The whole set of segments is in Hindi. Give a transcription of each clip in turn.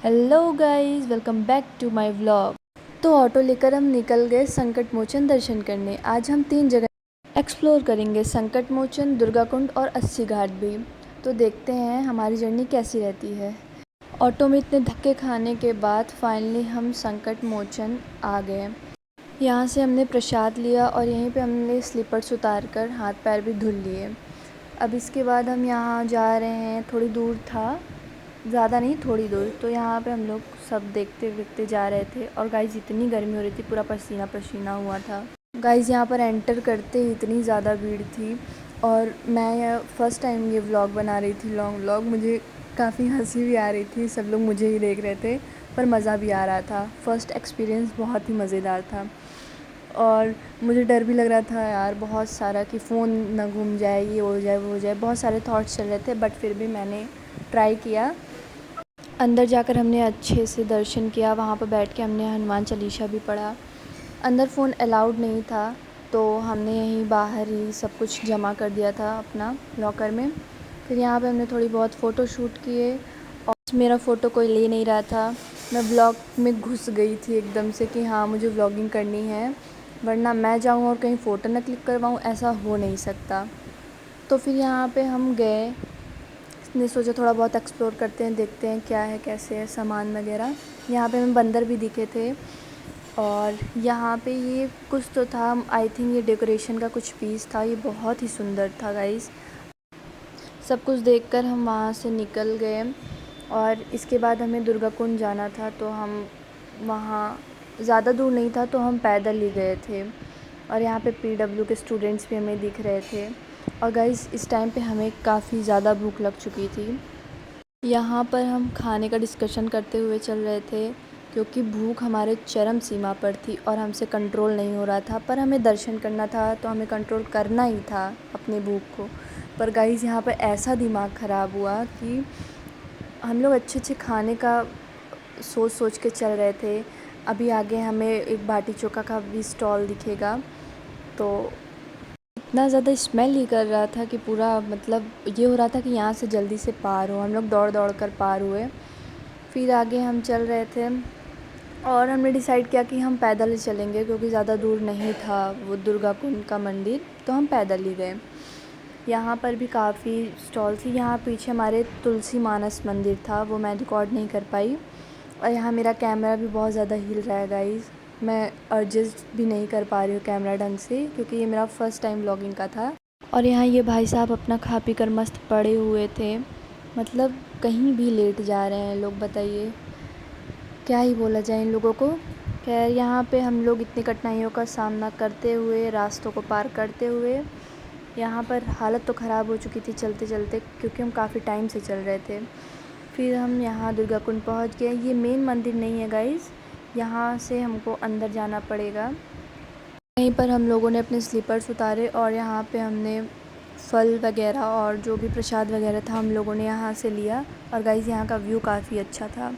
Hello guys, welcome back to my vlog. तो ऑटो लेकर हम निकल गए संकट मोचन दर्शन करने। आज हम 3 जगह एक्सप्लोर करेंगे, संकट मोचन, दुर्गा कुंड और अस्सी घाट भी। तो देखते हैं हमारी जर्नी कैसी रहती है। ऑटो में इतने धक्के खाने के बाद फाइनली हम संकट मोचन आ गए। यहाँ से हमने प्रसाद लिया और यहीं पे हमने स्लीपर्स उतार कर हाथ पैर भी धुल लिए। अब इसके बाद हम यहाँ जा रहे हैं, थोड़ी दूर था, ज़्यादा नहीं थोड़ी दूर। तो यहाँ पे हम लोग सब देखते देखते जा रहे थे और गाइज़ इतनी गर्मी हो रही थी, पूरा पसीना पसीना हुआ था। गाइज़ यहाँ पर एंटर करते ही इतनी ज़्यादा भीड़ थी और मैं फ़र्स्ट टाइम ये व्लॉग बना रही थी, लॉन्ग व्लॉग। मुझे काफ़ी हंसी भी आ रही थी, सब लोग मुझे ही देख रहे थे, पर मज़ा भी आ रहा था। फ़र्स्ट एक्सपीरियंस बहुत ही मज़ेदार था और मुझे डर भी लग रहा था यार बहुत सारा, कि फ़ोन ना घूम जाए, ये हो जाए वो हो जाए, बहुत सारे थॉट्स चल रहे थे। बट फिर भी मैंने ट्राई किया। अंदर जाकर हमने अच्छे से दर्शन किया, वहाँ पर बैठ के हमने हनुमान चालीसा भी पढ़ा। अंदर फ़ोन अलाउड नहीं था, तो हमने यहीं बाहर ही सब कुछ जमा कर दिया था अपना लॉकर में। फिर यहाँ पे हमने थोड़ी बहुत फ़ोटो शूट किए और मेरा फ़ोटो कोई ले नहीं रहा था। मैं व्लॉग में घुस गई थी एकदम से कि हाँ मुझे व्लॉगिंग करनी है, वरना मैं जाऊँ और कहीं फ़ोटो ना क्लिक करवाऊँ, ऐसा हो नहीं सकता। तो फिर यहाँ पे हम गए, ने सोचा थोड़ा बहुत एक्सप्लोर करते हैं, देखते हैं क्या है कैसे है सामान वगैरह। यहाँ पे हमें बंदर भी दिखे थे और यहाँ पे ये कुछ तो था, आई थिंक ये डेकोरेशन का कुछ पीस था। ये बहुत ही सुंदर था गाइस। सब कुछ देखकर हम वहाँ से निकल गए और इसके बाद हमें दुर्गा कुंड जाना था। तो हम वहाँ ज़्यादा दूर नहीं था, तो हम पैदल ही गए थे और यहाँ पे पीडब्ल्यू के स्टूडेंट्स भी हमें दिख रहे थे। और गाइस इस टाइम पे हमें काफ़ी ज़्यादा भूख लग चुकी थी। यहाँ पर हम खाने का डिस्कशन करते हुए चल रहे थे, क्योंकि भूख हमारे चरम सीमा पर थी और हमसे कंट्रोल नहीं हो रहा था। पर हमें दर्शन करना था, तो हमें कंट्रोल करना ही था अपनी भूख को। पर गाइस यहाँ पर ऐसा दिमाग ख़राब हुआ कि हम लोग अच्छे अच्छे खाने का सोच सोच के चल रहे थे। अभी आगे हमें एक बाटी चोखा का भी स्टॉल दिखेगा, तो इतना ज़्यादा स्मेल ही कर रहा था कि पूरा मतलब ये हो रहा था कि यहाँ से जल्दी से पार हो। हम लोग दौड़ दौड़ कर पार हुए। फिर आगे हम चल रहे थे और हमने डिसाइड किया कि हम पैदल ही चलेंगे, क्योंकि ज़्यादा दूर नहीं था वो दुर्गा कुंड का मंदिर, तो हम पैदल ही गए। यहाँ पर भी काफ़ी स्टॉल थी। यहाँ पीछे हमारे तुलसी मानस मंदिर था, वो मैं रिकॉर्ड नहीं कर पाई। और यहाँ मेरा कैमरा भी बहुत ज़्यादा हिल रहा है गाइज़, मैं एडजस्ट भी नहीं कर पा रही हूँ कैमरा ढंग से, क्योंकि ये मेरा फ़र्स्ट टाइम व्लॉगिंग का था। और यहाँ ये भाई साहब अपना खा पी कर मस्त पड़े हुए थे, मतलब कहीं भी लेट जा रहे हैं लोग, बताइए क्या ही बोला जाए इन लोगों को। खैर यहाँ पे हम लोग इतनी कठिनाइयों का सामना करते हुए, रास्तों को पार करते हुए, यहाँ पर हालत तो ख़राब हो चुकी थी चलते चलते, क्योंकि हम काफ़ी टाइम से चल रहे थे। फिर हम यहाँ दुर्गा कुंड पहुँच गए। ये मेन मंदिर नहीं है गाइज़, यहाँ से हमको अंदर जाना पड़ेगा। यहीं पर हम लोगों ने अपने स्लीपर्स उतारे और यहाँ पे हमने फल वगैरह और जो भी प्रसाद वगैरह था हम लोगों ने यहाँ से लिया। और गाइज़ यहाँ का व्यू काफ़ी अच्छा था।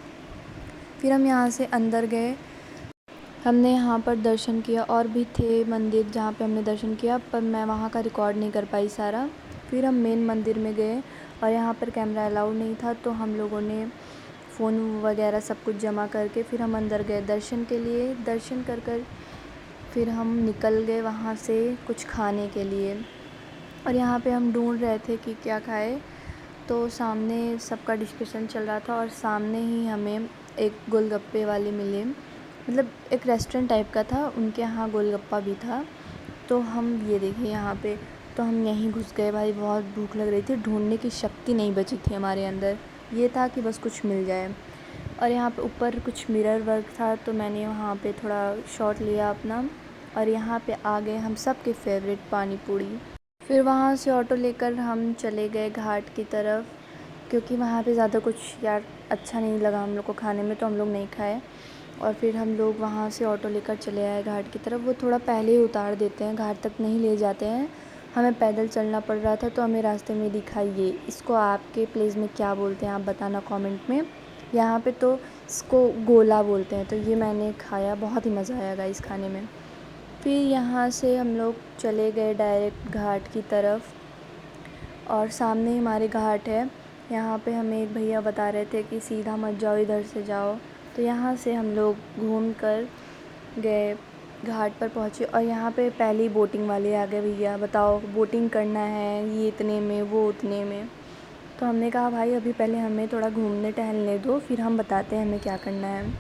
फिर हम यहाँ से अंदर गए, हमने यहाँ पर दर्शन किया। और भी थे मंदिर जहाँ पे हमने दर्शन किया, पर मैं वहाँ का रिकॉर्ड नहीं कर पाई सारा। फिर हम मेन मंदिर में गए और यहाँ पर कैमरा अलाउड नहीं था, तो हम लोगों ने फ़ोन वगैरह सब कुछ जमा करके फिर हम अंदर गए दर्शन के लिए। दर्शन कर फिर हम निकल गए वहाँ से कुछ खाने के लिए। और यहाँ पे हम ढूंढ रहे थे कि क्या खाए, तो सामने सबका डिस्कशन चल रहा था और सामने ही हमें एक गोलगप्पे वाले मिले, मतलब एक रेस्टोरेंट टाइप का था, उनके यहाँ गोलगप्पा भी था। तो हम ये देखिए यहाँ पे, तो हम यहीं घुस गए। भाई बहुत भूख लग रही थी, ढूंढने की शक्ति नहीं बची थी हमारे अंदर, ये था कि बस कुछ मिल जाए। और यहाँ पे ऊपर कुछ मिरर वर्क था, तो मैंने वहाँ पे थोड़ा शॉट लिया अपना। और यहाँ पे आ गए हम सब के फेवरेट पानी पूड़ी। फिर वहाँ से ऑटो लेकर हम चले गए घाट की तरफ, क्योंकि वहाँ पे ज़्यादा कुछ यार अच्छा नहीं लगा हम लोग को खाने में, तो हम लोग नहीं खाए। और फिर हम लोग वहाँ से ऑटो लेकर चले आए घाट की तरफ। वो थोड़ा पहले ही उतार देते हैं, घाट तक नहीं ले जाते हैं। हमें पैदल चलना पड़ रहा था, तो हमें रास्ते में दिखाई ये, इसको आपके प्लेस में क्या बोलते हैं आप बताना कमेंट में। यहाँ पे तो इसको गोला बोलते हैं। तो ये मैंने खाया, बहुत ही मज़ा आया गाइस खाने में। फिर यहाँ से हम लोग चले गए डायरेक्ट घाट की तरफ और सामने ही हमारे घाट है। यहाँ पे हमें एक भैया बता रहे थे कि सीधा मत जाओ, इधर से जाओ। तो यहाँ से हम लोग घूम कर गए, घाट पर पहुँचे और यहाँ पे पहले ही बोटिंग वाले आ गए। भैया बताओ बोटिंग करना है, ये इतने में वो उतने में। तो हमने कहा भाई अभी पहले हमें थोड़ा घूमने टहलने दो, फिर हम बताते हैं हमें क्या करना है।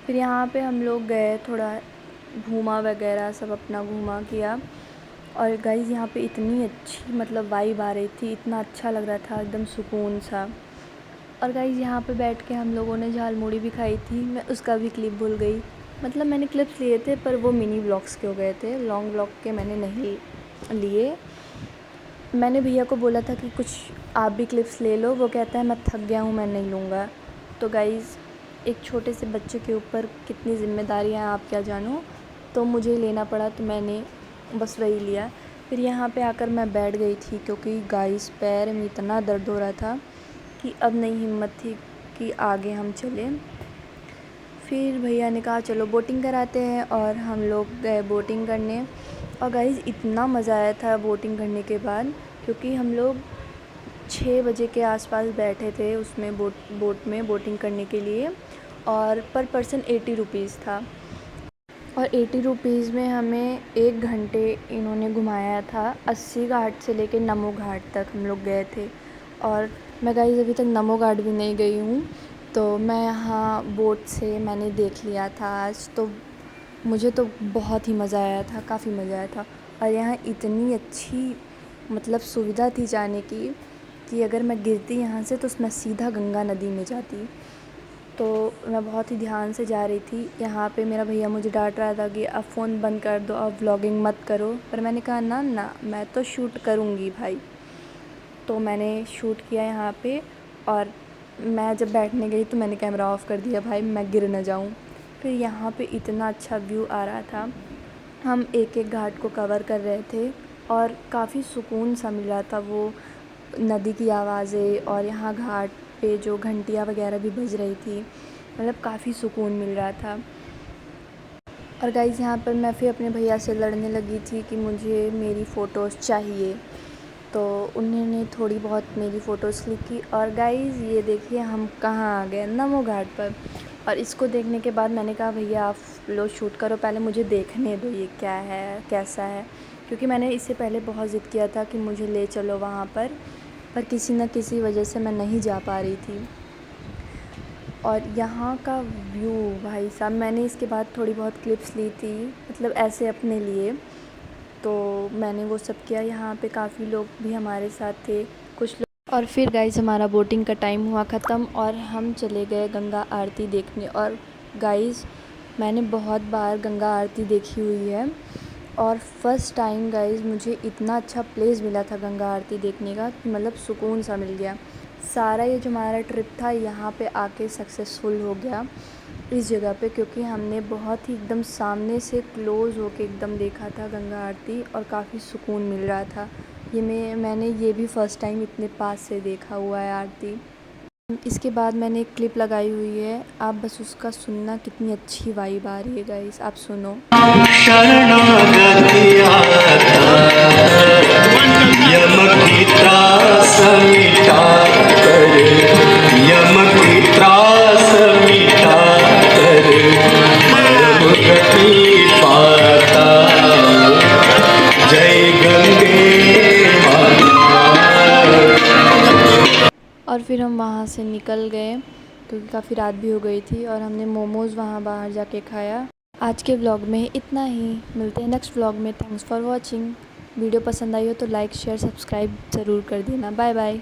फिर यहाँ पे हम लोग गए, थोड़ा घूमा वगैरह, सब अपना घूमा किया। और गाइस यहाँ पे इतनी अच्छी मतलब वाइब आ रही थी, इतना अच्छा लग रहा था, एकदम सुकून सा। और गाइस यहाँ पे बैठ के हम लोगों ने झालमुड़ी भी खाई थी, मैं उसका भी क्लिप भूल गई। मतलब मैंने क्लिप्स लिए थे पर वो मिनी व्लॉग्स के हो गए थे, लॉन्ग व्लॉग के मैंने नहीं लिए। मैंने भैया को बोला था कि कुछ आप भी क्लिप्स ले लो, वो कहता है मैं थक गया हूँ, मैं नहीं लूँगा। तो गाइस एक छोटे से बच्चे के ऊपर कितनी ज़िम्मेदारियाँ हैं आप क्या जानो, तो मुझे लेना पड़ा, तो मैंने बस वही लिया। फिर यहाँ पे आकर मैं बैठ गई थी क्योंकि गाइस पैर में इतना दर्द हो रहा था कि अब नहीं हिम्मत थी कि आगे हम चलें। फिर भैया ने कहा चलो बोटिंग कराते हैं और हम लोग गए बोटिंग करने। और गाइस इतना मज़ा आया था बोटिंग करने के बाद, क्योंकि हम लोग 6 बजे के आसपास बैठे थे उसमें बोट में बोटिंग करने के लिए, और पर पर्सन 80 रुपीज़ था। और 80 रुपीज़ में हमें 1 घंटे इन्होंने घुमाया था। 80 घाट से लेके नमो घाट तक हम लोग गए थे। और मैं गाइस अभी तक नमो घाट भी नहीं गई हूँ, तो मैं यहाँ बोट से मैंने देख लिया था आज, तो मुझे तो बहुत ही मज़ा आया था, काफ़ी मज़ा आया था। और यहाँ इतनी अच्छी मतलब सुविधा थी जाने की कि अगर मैं गिरती यहाँ से तो मैं सीधा गंगा नदी में जाती। तो मैं बहुत ही ध्यान से जा रही थी। यहाँ पे मेरा भैया मुझे डांट रहा था कि अब फ़ोन बंद कर दो, अब व्लॉगिंग मत करो, पर मैंने कहा ना ना मैं तो शूट करूँगी भाई। तो मैंने शूट किया यहाँ पे, और मैं जब बैठने गई तो मैंने कैमरा ऑफ़ कर दिया भाई, मैं गिर न जाऊँ। फिर यहाँ पे इतना अच्छा व्यू आ रहा था, हम एक एक घाट को कवर कर रहे थे और काफ़ी सुकून सा मिल रहा था। वो नदी की आवाज़ें और यहाँ घाट पे जो घंटियाँ वगैरह भी बज रही थी, मतलब काफ़ी सुकून मिल रहा था। और गाइस यहाँ पर मैं फिर अपने भैया से लड़ने लगी थी कि मुझे मेरी फ़ोटोज़ चाहिए, तो उन्होंने थोड़ी बहुत मेरी फ़ोटोज़ क्लिक की। और गाइस ये देखिए हम कहाँ आ गए, नमो घाट पर। और इसको देखने के बाद मैंने कहा भैया आप लो शूट करो, पहले मुझे देखने दो ये क्या है कैसा है, क्योंकि मैंने इससे पहले बहुत ज़िद किया था कि मुझे ले चलो वहाँ पर किसी न किसी वजह से मैं नहीं जा पा रही थी। और यहाँ का व्यू भाई साहब, मैंने इसके बाद थोड़ी बहुत क्लिप्स ली थी, मतलब ऐसे अपने लिए, तो मैंने वो सब किया। यहाँ पे काफ़ी लोग भी हमारे साथ थे, कुछ लोग। और फिर गाइस हमारा बोटिंग का टाइम हुआ ख़त्म और हम चले गए गंगा आरती देखने। और गाइस मैंने बहुत बार गंगा आरती देखी हुई है, और फ़र्स्ट टाइम गाइस मुझे इतना अच्छा प्लेस मिला था गंगा आरती देखने का कि मतलब सुकून सा मिल गया। सारा ये जो हमारा ट्रिप था यहाँ पे आके सक्सेसफुल हो गया इस जगह पे, क्योंकि हमने बहुत ही एकदम सामने से क्लोज़ होके एकदम देखा था गंगा आरती, और काफ़ी सुकून मिल रहा था। ये मैंने ये भी फ़र्स्ट टाइम इतने पास से देखा हुआ है आरती। इसके बाद मैंने एक क्लिप लगाई हुई है, आप बस उसका सुनना, कितनी अच्छी वाइब आ रही है गाइस, आप सुनो। शरणागति यम की त्रास मिटा कर, यम की त्रास मिटा कर, परम गति पाता, जय गंगे माता। और फिर हम वहाँ से निकल गए क्योंकि काफ़ी रात भी हो गई थी, और हमने मोमोज़ वहाँ बाहर जाके खाया। आज के व्लॉग में इतना ही, मिलते हैं नेक्स्ट व्लॉग में। Thanks for watching. वीडियो पसंद आई हो तो लाइक शेयर सब्सक्राइब ज़रूर कर देना। Bye bye.